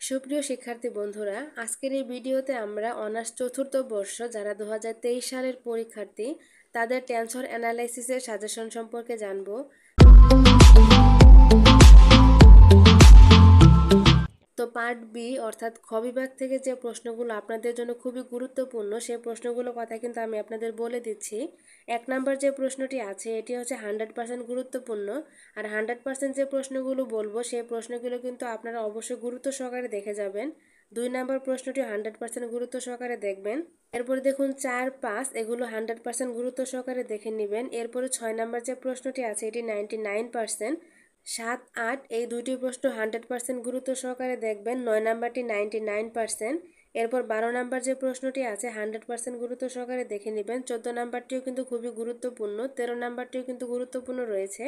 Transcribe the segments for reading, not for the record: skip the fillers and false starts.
সুপ্রিয় শিক্ষার্থী বন্ধুরা, আজকের এই ভিডিওতে আমরা অনার্স চতুর্থ বর্ষ যারা 2023 সালের পরীক্ষার্থী তাদের টেন্সর অ্যানালাইসিসের সাজেশন সম্পর্কে জানব। তো পার্ট বি অর্থাৎ খ বিভাগ থেকে যে প্রশ্নগুলো আপনাদের জন্য খুবই গুরুত্বপূর্ণ সেই প্রশ্নগুলোর কথা কিন্তু আমি আপনাদের বলে দিচ্ছি। 1 নাম্বার যে প্রশ্নটি আছে এটি হচ্ছে 100% গুরুত্বপূর্ণ, আর 100% যে প্রশ্নগুলো বলবো সেই প্রশ্নগুলো কিন্তু আপনারা অবশ্যই গুরুত্ব সহকারে দেখে যাবেন। 2 নাম্বার প্রশ্নটি 100% গুরুত্ব সহকারে দেখবেন। এরপরে দেখুন 4, 5 এগুলো 100% গুরুত্ব সহকারে দেখে নেবেন। এরপরে 6 নাম্বার যে প্রশ্নটি আছে এটি 99%। 7, 8 এই দুইটি প্রশ্ন 100% গুরুত্ব সহকারে দেখবেন। 9 নাম্বারটি 99%। এরপর 12 নাম্বার যে প্রশ্নটি আছে 100% গুরুত্ব সহকারে দেখে নেবেন। 14 নাম্বারটিও কিন্তু খুবই গুরুত্বপূর্ণ। 13 নাম্বারটিও কিন্তু গুরুত্বপূর্ণ রয়েছে।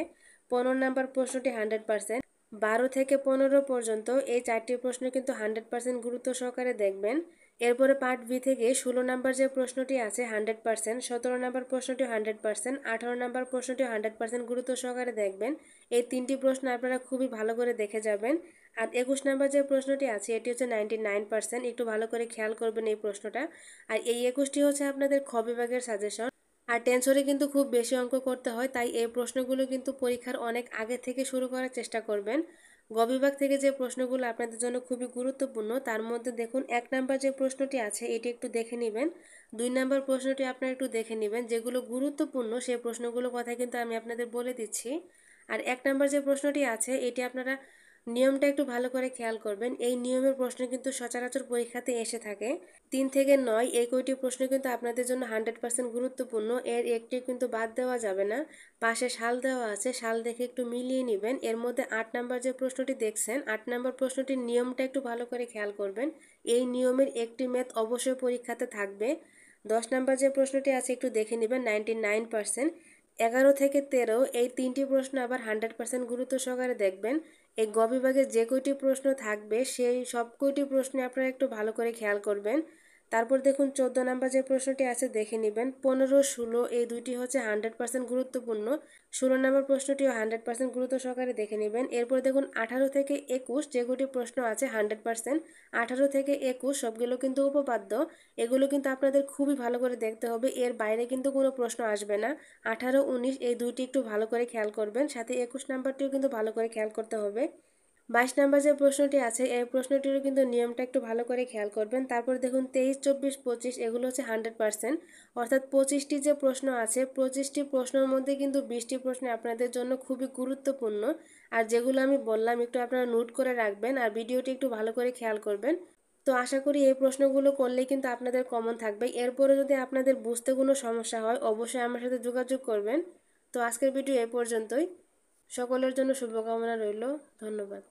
15 নাম্বার প্রশ্নটি 100%। 12 থেকে 15 পর্যন্ত এই 4টি প্রশ্ন কিন্তু 100% গুরুত্ব সহকারে দেখবেন। এরপরে পার্ট বি থেকে 16 নাম্বার যে প্রশ্নটি আছে 100%, 17 নাম্বার প্রশ্নটি 100%, 18 নাম্বার প্রশ্নটি 100% গুরুত্ব সহকারে দেখবেন। এই 3টি প্রশ্ন আপনারা খুবই ভালো করে দেখে যাবেন। আর 21 নাম্বার যে প্রশ্নটি আছে এটি হচ্ছে 99%, একটু ভালো করে খেয়াল করবেন এই প্রশ্নটা। আর এই 21টি হচ্ছে আপনাদের খ বিভাগের সাজেশন। আর টেন্সরে কিন্তু খুব বেশি অঙ্ক করতে হয়, তাই এই প্রশ্নগুলো কিন্তু পরীক্ষার অনেক আগে থেকে শুরু করার চেষ্টা করবেন। গ বিভাগ থেকে যে প্রশ্নগুলো আপনাদের জন্য খুবই গুরুত্বপূর্ণ তার মধ্যে দেখুন 1 নাম্বার যে প্রশ্নটি আছে এটি একটু দেখে নেবেন। 2 নাম্বার প্রশ্নটি আপনারা একটু দেখে নেবেন। যেগুলো গুরুত্বপূর্ণ সেই প্রশ্নগুলোর কথা কিন্তু আমি আপনাদের বলে দিচ্ছি। আর 1 নাম্বার যে প্রশ্নটি আছে এটি আপনারা নিয়মটা একটু ভালো করে খেয়াল করবেন। এই নিয়মের প্রশ্ন কিন্তু সচরাচর পরীক্ষাতে এসে থাকে। 3 থেকে 9 এই কয়টি প্রশ্ন কিন্তু আপনাদের জন্য 100% গুরুত্বপূর্ণ, এর একটি কিন্তু বাদ দেওয়া যাবে না। পাশে সাল দেওয়া আছে, সাল দেখে একটু মিলিয়ে নেবেন। এর মধ্যে 8 নাম্বার যে প্রশ্নটি দেখছেন 8 নাম্বার প্রশ্নটির নিয়মটা একটু ভালো করে খেয়াল করবেন। এই নিয়মের একটি ম্যাথ অবশ্যই পরীক্ষাতে থাকবে। 10 নাম্বার যে প্রশ্নটি আছে একটু দেখে নেবেন 99%। 11 থেকে 13 এই 3টি প্রশ্ন আবার 100% গুরুত্ব সহকারে দেখবেন। এই গ বিভাগে যে কয়টি প্রশ্ন থাকবে সেই সব কয়টি প্রশ্ন আপনারা একটু ভালো করে খেয়াল করবেন। তারপর দেখুন 14 নাম্বার যে প্রশ্নটি আছে দেখে নেবেন। 15, 16 এই দুইটি হচ্ছে 100% গুরুত্বপূর্ণ। 16 নাম্বার প্রশ্নটিও 100% গুরুত্ব সহকারে দেখে নেবেন। এরপর দেখুন 18 থেকে 21 যে কয়টি প্রশ্ন আছে 100%। 18 থেকে 21 সবগুলো কিন্তু উপপাদ্য। এগুলো কিন্তু আপনাদের খুবই ভালো করে দেখতে হবে, এর বাইরে কিন্তু কোনো প্রশ্ন আসবে না। 18, 19 এই দুইটি একটু ভালো করে খেয়াল করবেন, সাথে 21 নাম্বারটিও কিন্তু ভালো করে খেয়াল করতে হবে। 22 নাম্বার যে প্রশ্নটি আছে এই প্রশ্নটিরও কিন্তু নিয়মটা একটু ভালো করে খেয়াল করবেন। তারপর দেখুন 23, 24, 25 এগুলো হচ্ছে 100%, অর্থাৎ 25টি যে প্রশ্ন আছে 25টি প্রশ্নের মধ্যে কিন্তু 20টি প্রশ্ন আপনাদের জন্য খুবই গুরুত্বপূর্ণ। আর যেগুলো আমি বললাম একটু আপনারা নোট করে রাখবেন আর ভিডিওটি একটু ভালো করে খেয়াল করবেন। তো আশা করি এই প্রশ্নগুলো করলেই কিন্তু আপনাদের কমন থাকবে। এরপরে যদি আপনাদের বুঝতে কোনো সমস্যা হয় অবশ্যই আমার সাথে যোগাযোগ করবেন। তো আজকের ভিডিও এ পর্যন্তই। সকলের জন্য শুভকামনা রইল। ধন্যবাদ।